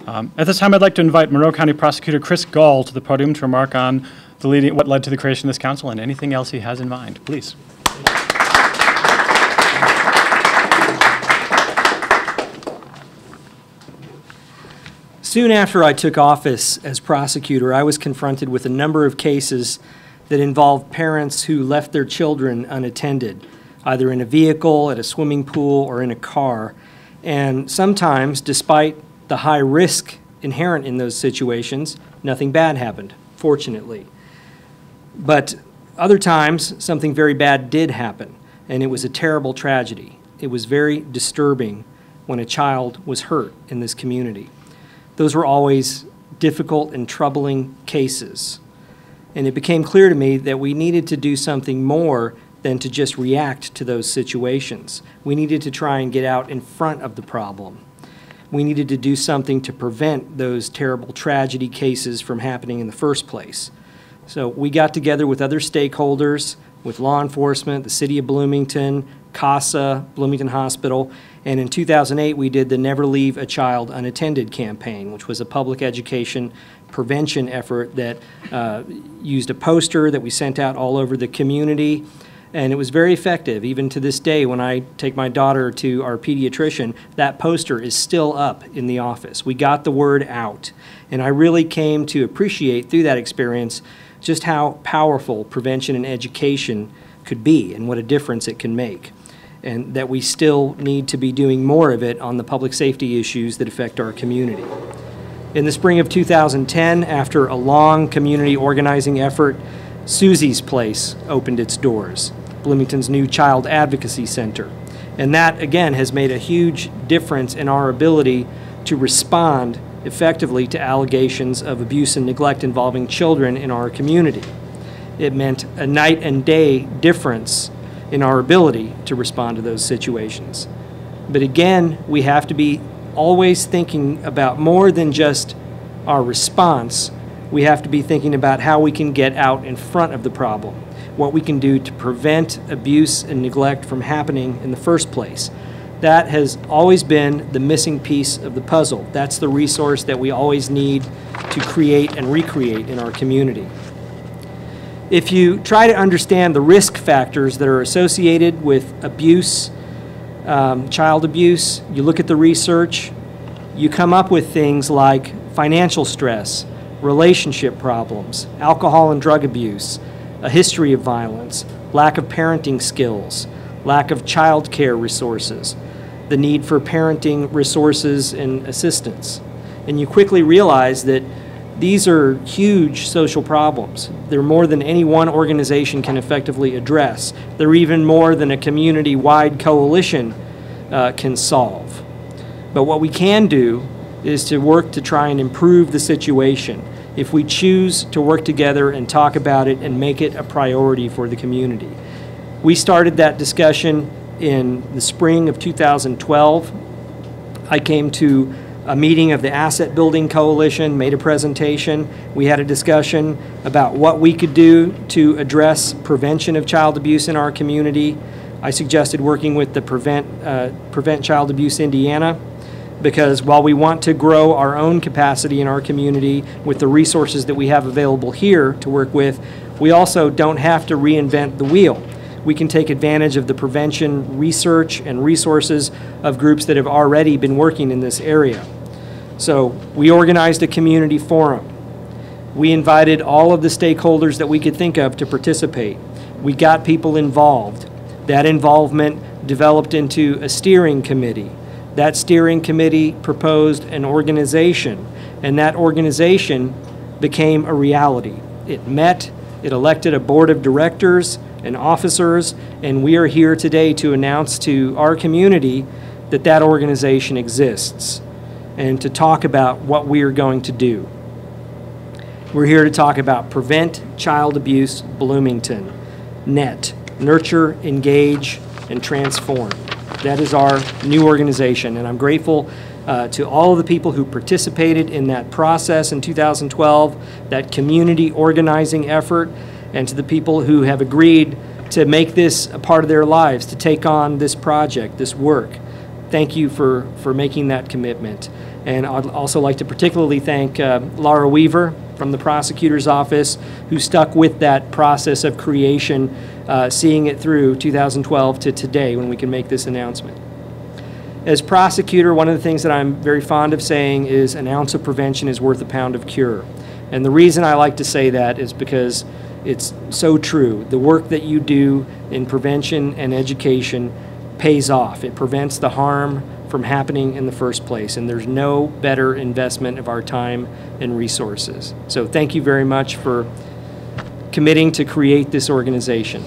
At this time, I'd like to invite Monroe County Prosecutor Chris Gaal to the podium to remark on what led to the creation of this council and anything else he has in mind. Please. Soon after I took office as prosecutor, I was confronted with a number of cases that involved parents who left their children unattended, either in a vehicle, at a swimming pool, or in a car. And sometimes, despite the high risk inherent in those situations, nothing bad happened, fortunately. But other times, something very bad did happen, and it was a terrible tragedy. It was very disturbing when a child was hurt in this community. Those were always difficult and troubling cases. And it became clear to me that we needed to do something more than to just react to those situations. We needed to try and get out in front of the problem. We needed to do something to prevent those terrible tragedy cases from happening in the first place. So we got together with other stakeholders, with law enforcement, the City of Bloomington, CASA, Bloomington Hospital, and in 2008 we did the Never Leave a Child Unattended campaign, which was a public education prevention effort that used a poster that we sent out all over the community, and it was very effective. Even to this day, when I take my daughter to our pediatrician, that poster is still up in the office. We got the word out, and I really came to appreciate through that experience just how powerful prevention and education could be and what a difference it can make, and that we still need to be doing more of it on the public safety issues that affect our community. In the spring of 2010, after a long community organizing effort, Susie's Place opened its doors, Bloomington's new child advocacy center. And that, again, has made a huge difference in our ability to respond effectively to allegations of abuse and neglect involving children in our community. It meant a night and day difference in our ability to respond to those situations. But again, we have to be always thinking about more than just our response. We have to be thinking about how we can get out in front of the problem, what we can do to prevent abuse and neglect from happening in the first place. That has always been the missing piece of the puzzle. That's the resource that we always need to create and recreate in our community. If you try to understand the risk factors that are associated with abuse, child abuse, you look at the research, you come up with things like financial stress, relationship problems, alcohol and drug abuse, a history of violence, lack of parenting skills, lack of child care resources, the need for parenting resources and assistance. And you quickly realize that these are huge social problems. They're more than any one organization can effectively address. They're even more than a community-wide coalition can solve. But what we can do is to work to try and improve the situation if we choose to work together and talk about it and make it a priority for the community. We started that discussion in the spring of 2012. I came to a meeting of the Asset Building Coalition, made a presentation. We had a discussion about what we could do to address prevention of child abuse in our community. I suggested working with the Prevent Child Abuse Indiana, because while we want to grow our own capacity in our community with the resources that we have available here to work with, we also don't have to reinvent the wheel. We can take advantage of the prevention research and resources of groups that have already been working in this area. So we organized a community forum. We invited all of the stakeholders that we could think of to participate. We got people involved. That involvement developed into a steering committee. That steering committee proposed an organization, and that organization became a reality. It met, it elected a board of directors and officers, and we are here today to announce to our community that that organization exists and to talk about what we are going to do. We're here to talk about Prevent Child Abuse Bloomington, NET, Nurture, Engage, and Transform. That is our new organization, and I'm grateful to all of the people who participated in that process in 2012, that community organizing effort, and to the people who have agreed to make this a part of their lives, to take on this project, this work. Thank you for making that commitment. And I'd also like to particularly thank Laura Weaver from the prosecutor's office, who stuck with that process of creation, seeing it through 2012 to today when we can make this announcement. As prosecutor, one of the things that I'm very fond of saying is an ounce of prevention is worth a pound of cure. And the reason I like to say that is because it's so true. The work that you do in prevention and education pays off. It prevents the harm from happening in the first place, and there's no better investment of our time and resources. So thank you very much for committing to create this organization.